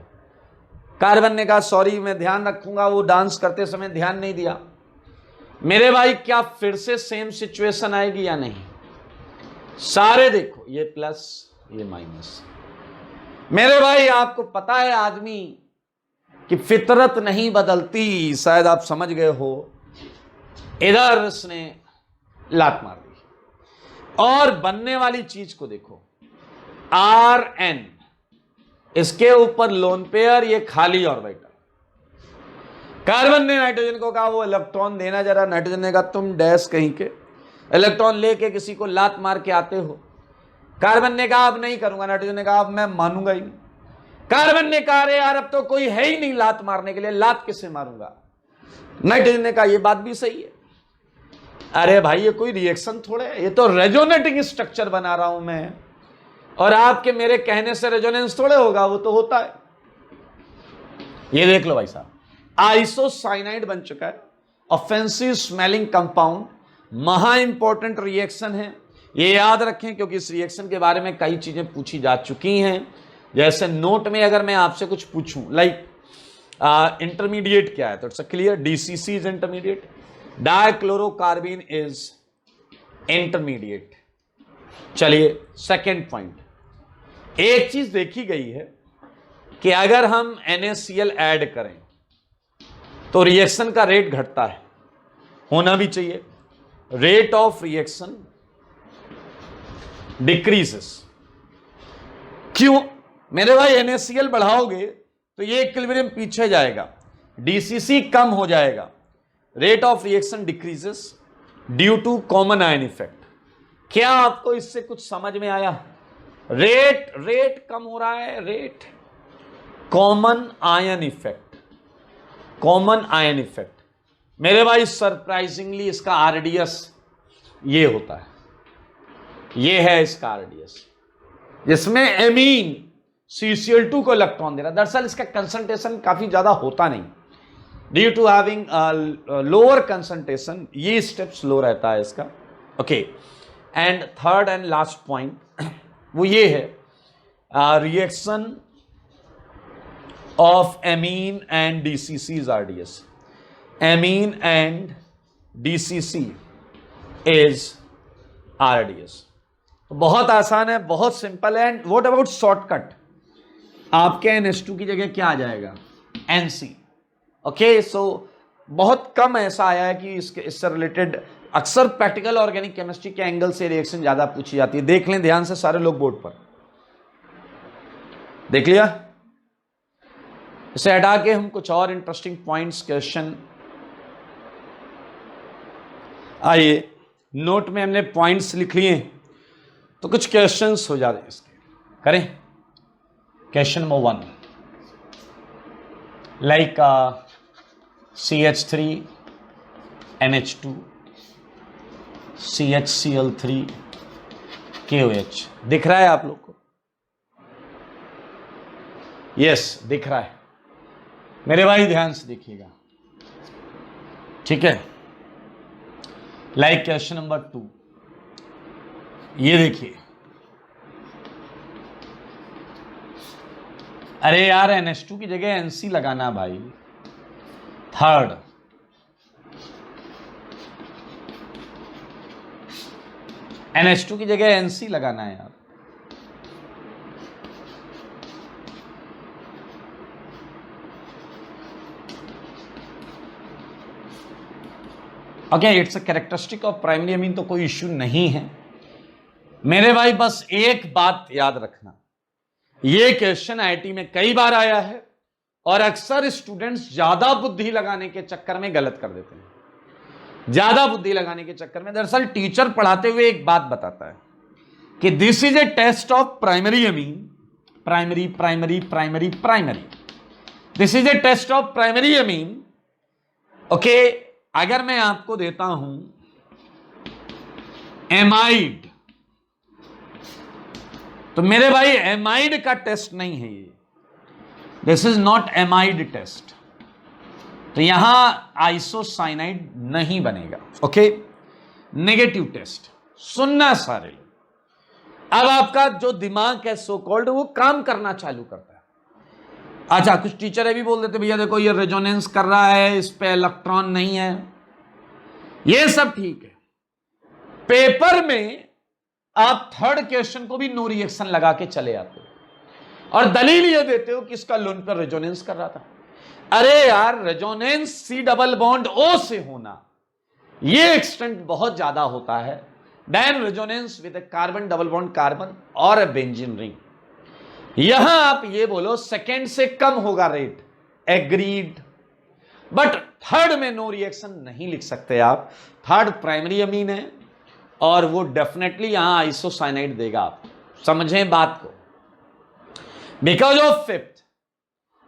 कार्बन ने कहा सॉरी मैं ध्यान रखूंगा, वो डांस करते समय ध्यान नहीं दिया। मेरे भाई क्या फिर से सेम सिचुएशन आएगी या नहीं? सारे देखो, ये प्लस ये माइनस। मेरे भाई आपको पता है आदमी कि फितरत नहीं बदलती, शायद आप समझ गए हो। इधर इसने लात मार दी और बनने वाली चीज को देखो, Rn, इसके ऊपर लोन पेयर, ये खाली ऑर्बिटल। कार्बन ने नाइट्रोजन को कहा वो इलेक्ट्रॉन देना जरा। नाइट्रोजन ने कहा तुम डैश कहीं के इलेक्ट्रॉन लेके किसी को लात मार के आते हो। कार्बन ने कहा अब नहीं करूंगा। नाइट्रोजन ने कहा अब मैं मानूंगा ही नहीं। कार्बन ने कहा अरे यार अब तो कोई है ही नहीं लात मारने के लिए, लात किससे मारूंगा। नाइट्रोजन ने कहा यह बात भी सही है। अरे भाई ये कोई रिएक्शन थोड़े है, ये तो रेजोनेटिंग स्ट्रक्चर बना रहा हूं मैं, और आपके मेरे कहने से रेजोनेंस थोड़े होगा, वो तो होता है। ये देख लो भाई साहब, आइसोसाइनाइड बन चुका है, ऑफेंसिव स्मेलिंग कंपाउंड, महा इंपॉर्टेंट रिएक्शन है। ये याद रखें क्योंकि इस रिएक्शन के बारे में कई चीजें पूछी जा चुकी हैं। जैसे नोट में अगर मैं आपसे कुछ पूछूं लाइक इंटरमीडिएट क्या है, तो it's clear, DCC is intermediate, dichlorocarbene is intermediate. चलिए सेकेंड पॉइंट, एक चीज देखी गई है कि अगर हम NaCl ऐड करें तो रिएक्शन का रेट घटता है, होना भी चाहिए। Rate of reaction decreases. क्यों मेरे भाई? NaCl बढ़ाओगे तो ये इक्विलिब्रियम पीछे जाएगा, डीसीसी कम हो जाएगा, rate of reaction decreases due to common ion effect. क्या आपको इससे कुछ समझ में आया? रेट कम हो रहा है, rate, common ion effect, common ion effect. मेरे भाई सरप्राइजिंगली इसका आरडीएस ये होता है, ये है इसका आरडीएस, जिसमें एमीन CCl2 को इलेक्ट्रॉन दे रहा है। दरअसल इसका कंसंट्रेशन काफी ज्यादा होता नहीं, due to having lower concentration, ये स्टेप्स लो रहता है इसका। Okay, and third and last point वो ये है, reaction of amine and DCC RDS। Amine and DCC is RDS। बहुत आसान है, बहुत सिंपल है। And what about shortcut? आपके NH2 की जगह क्या आ जाएगा? NC। ओके, सो बहुत कम ऐसा आया है कि इससे रिलेटेड अक्सर प्रैक्टिकल ऑर्गेनिक केमिस्ट्री के एंगल से रिएक्शन ज्यादा पूछी जाती है। देख लें ध्यान से सारे लोग बोर्ड पर, देख लिया? इसे हटा के हम कुछ और इंटरेस्टिंग पॉइंट्स क्वेश्चन, आइए नोट में हमने पॉइंट्स लिख लिए तो कुछ क्वेश्चंस हो जाते इसके, करें। Question number 1, like CH3 NH2 CHCl3 KOH दिख रहा है आप लोग को? यस, दिख रहा है। मेरे भाई ध्यान से देखिएगा, ठीक है। लाइक क्वेश्चन नंबर 2, ये देखिए, अरे यार NH2 की जगह NC लगाना भाई। थर्ड, NH2 की जगह NC लगाना है यार। Okay, it's a characteristic of primary अमीन, तो कोई इश्यू नहीं है मेरे भाई। बस एक बात याद रखना, ये क्वेश्चन IIT में कई बार आया है और अक्सर स्टूडेंट्स ज्यादा बुद्धि लगाने के चक्कर में गलत कर देते हैं। ज्यादा बुद्धि लगाने के चक्कर में दरअसल टीचर पढ़ाते हुए एक बात बताता है कि this is a test of primary amine, primary primary primary primary, this is a test of primary amine. Okay, अगर मैं आपको देता हूं एमाइड, तो मेरे भाई एमाइड का टेस्ट नहीं है ये, this is not amide test, तो यहां आइसोसाइनाइड नहीं बनेगा। ओके, नेगेटिव टेस्ट सुनना सारे लोग, अब आपका जो दिमाग है सो कॉल्ड वो काम करना चालू करता है। अच्छा, कुछ टीचर ये भी बोल देते भैया देखो ये रेजोनेंस कर रहा है, इस पे इलेक्ट्रॉन नहीं है, ये सब ठीक है। पेपर में आप थर्ड क्वेश्चन को भी नो रिएक्शन लगा के चले आते हो और दलील ये देते हो कि इसका लोन पर रेजोनेंस कर रहा था। अरे यार, resonance C double bond O से होना ये एक्सटेंट बहुत ज्यादा होता है than resonance with carbon double bond carbon और अ बेंजीन रिंग। यहां आप ये बोलो सेकेंड से कम होगा रेट, एग्रीड, बट थर्ड में नो रिएक्शन नहीं लिख सकते आप। थर्ड प्राइमरी अमीन है और वो डेफिनेटली यहां आइसोसाइनाइड देगा। आप समझें बात को। बिकॉज ऑफ फिफ्थ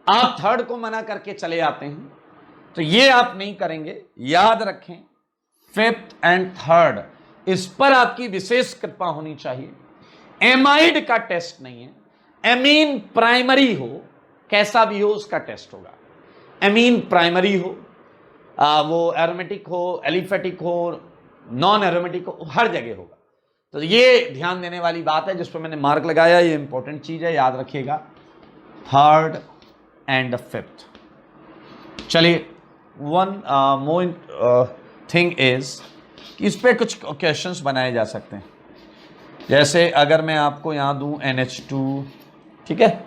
आप थर्ड को मना करके चले आते हैं, तो ये आप नहीं करेंगे। याद रखें, फिफ्थ एंड थर्ड इस पर आपकी विशेष कृपा होनी चाहिए। एमाइड का टेस्ट नहीं है, एमीन प्राइमरी हो, कैसा भी हो उसका टेस्ट होगा। एमीन प्राइमरी हो, वो एरोमेटिक हो, एलिफेटिक हो, नॉन एरोमेटिक हो, हर जगह होगा। तो ये ध्यान देने वाली बात है जिस पर मैंने मार्क लगाया, ये इंपॉर्टेंट चीज है, याद रखिएगा। Third and fifth. चलिए, वन मोर थिंग इज इस पे कुछ क्वेश्चंस बनाए जा सकते हैं। जैसे अगर मैं आपको यहां दूं NH2, ठीक है,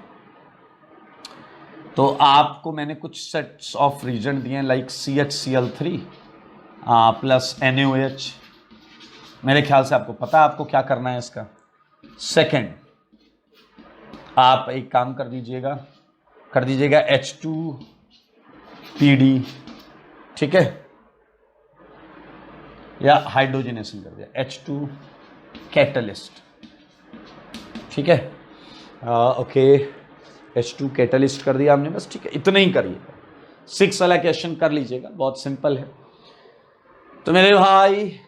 तो आपको मैंने कुछ सेट्स ऑफ रीजन दिए लाइक CHCl3 प्लस NaOH। मेरे ख्याल से आपको पता है आपको क्या करना है इसका। सेकंड, आप एक काम कर दीजिएगा H2PD, ठीक है, या हाइड्रोजनेशन कर दिया H2 कैटलिस्ट, ठीक है, ओके, H2 कैटलिस्ट कर दिया हमने, बस ठीक है, इतना ही करिएगा। 6 वाला क्वेश्चन कर लीजिएगा, बहुत सिंपल है। तो मेरे भाई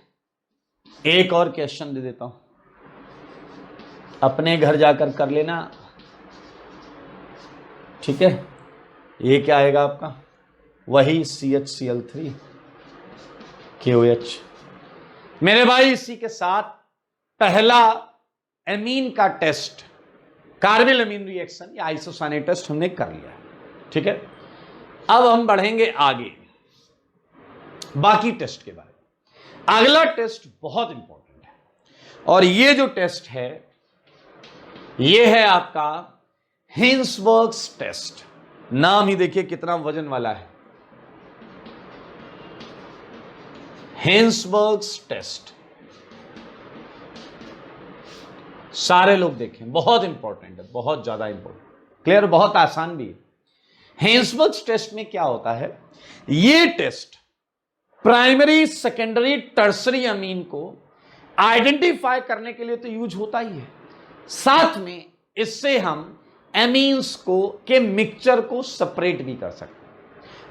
एक और क्वेश्चन दे देता हूं, अपने घर जाकर कर लेना, ठीक है। ये क्या आएगा आपका, वही CHCl3 KOH। मेरे भाई इसी के साथ पहला एमीन का टेस्ट, कार्बिल अमीन रिएक्शन या आइसोसाइनेट टेस्ट हमने कर लिया है, ठीक है। अब हम बढ़ेंगे आगे बाकी टेस्ट के बारे में। अगला टेस्ट बहुत इंपॉर्टेंट है और ये जो टेस्ट है ये है आपका हिंसबर्ग्स टेस्ट। नाम ही देखिए कितना वजन वाला है, हिंसबर्ग्स टेस्ट। सारे लोग देखें, बहुत इंपॉर्टेंट है, बहुत ज्यादा इंपॉर्टेंट, क्लियर, बहुत आसान भी है। हिंसबर्ग्स टेस्ट में क्या होता है, ये टेस्ट प्राइमरी, सेकेंडरी, टर्सरी अमीन को आइडेंटिफाई करने के लिए तो यूज होता ही है, साथ में इससे हम एमीन्स को के मिक्सचर को सेपरेट भी कर सकते हैं।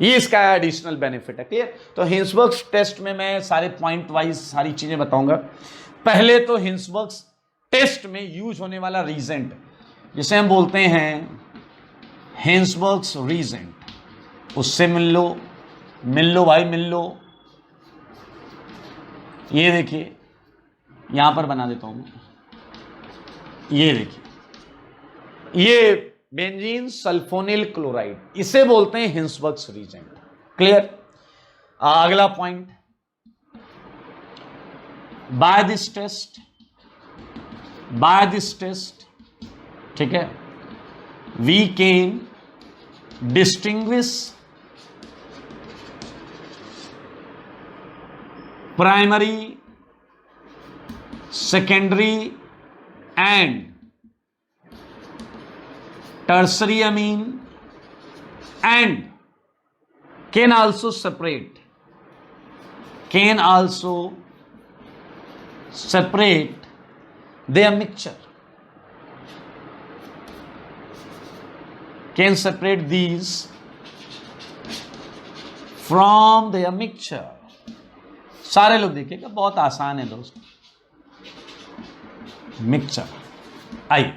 ये इसका एडिशनल बेनिफिट है, क्लियर। तो हिंसबर्ग्स टेस्ट में मैं सारे पॉइंट वाइज सारी चीजें बताऊंगा। पहले तो हिंसबर्ग्स टेस्ट में यूज होने वाला रीजेंट जिसे हम बोलते हैं हिंसबर्ग्स रीजेंट, उससे मिल लो भाई, मिल लो। ये देखिए यहां पर बना देता हूं मैं, ये देखिए, ये बेंजीन सल्फोनिल क्लोराइड, इसे बोलते हैं हिंसबर्ग्स रीजेंट, क्लियर। अगला पॉइंट, बाय दिस टेस्ट, ठीक है, we can distinguish primary, secondary and tertiary amine and can also separate their mixture, can separate these from their mixture। सारे लोग देखिएगा, बहुत आसान है दोस्त। मिक्सचर, आइए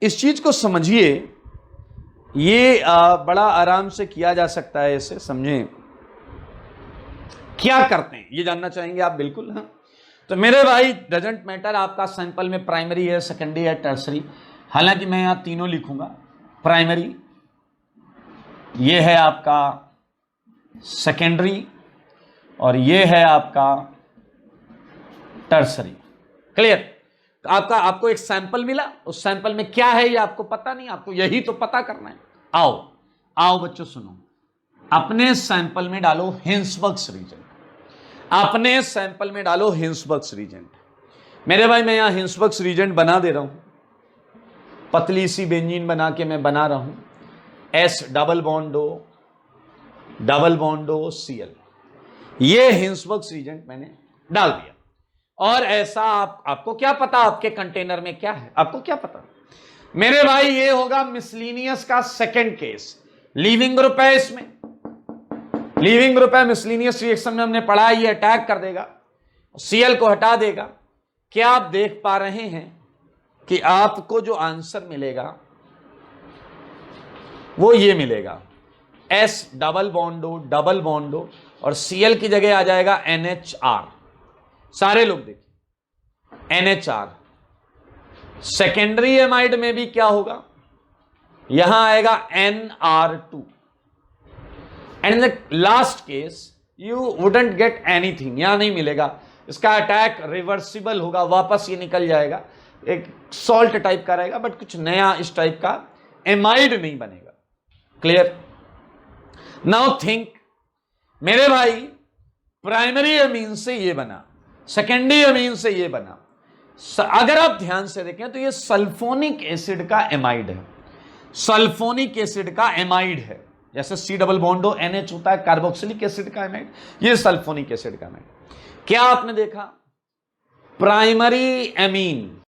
इस चीज को समझिए, ये बड़ा आराम से किया जा सकता है, इसे समझें क्या करते हैं, ये जानना चाहेंगे आप, बिल्कुल। हाँ, तो मेरे भाई डजेंट मैटर आपका सैंपल में प्राइमरी है, सेकेंडरी है, टर्सरी। हालांकि मैं यहां तीनों लिखूंगा। प्राइमरी ये है आपका सेकेंडरी और ये है आपका टर्सरी। क्लियर? तो आपको एक सैंपल मिला, उस सैंपल में क्या है ये आपको पता नहीं, आपको यही तो पता करना है। आओ बच्चों सुनो, अपने सैंपल में डालो हिंसबर्ग्स रीजन, अपने सैंपल में डालो हिंसबर्ग्स रीजन। मेरे भाई मैं यहां हिंसबर्ग्स रीजन बना दे रहा हूं, पतली सी बेंजीन बना के मैं बना रहा हूं, S डबल बॉन्डो Cl। ये हिंसबर्ग्स रीजन मैंने डाल दिया। और ऐसा आपको क्या पता आपके कंटेनर में क्या है, आपको क्या पता मेरे भाई? ये होगा मिसलिनियस का सेकंड केस। लीविंग ग्रुप है, इसमें लीविंग ग्रुप है, मिसलिनियस रिएक्शन में हमने पढ़ा ये अटैक कर देगा, Cl को हटा देगा। क्या आप देख पा रहे हैं कि आपको जो आंसर मिलेगा वो ये मिलेगा, S डबल बॉन्डो और Cl की जगह आ जाएगा NHR। सारे लोग देखिए NHR। सेकेंडरी एमाइड में भी क्या होगा, यहां आएगा NR2। And in the last case you wouldn't get anything, यहां नहीं मिलेगा। इसका अटैक रिवर्सिबल होगा, वापस ये निकल जाएगा, एक सॉल्ट टाइप का रहेगा, बट कुछ नया इस टाइप का एमाइड नहीं बनेगा। क्लियर? नाउ थिंक मेरे भाई, प्राइमरी अमीन से ये बना, सेकेंडरी अमीन से ये बना। अगर आप ध्यान से देखें तो ये सल्फोनिक एसिड का एमाइड है, सल्फोनिक एसिड का एमाइड है। जैसे C डबल बॉन्डो NH होता है कार्बोक्सिलिक एसिड का एमाइड, ये सल्फोनिक एसिड का एमाइड। क्या आपने देखा? Primary amine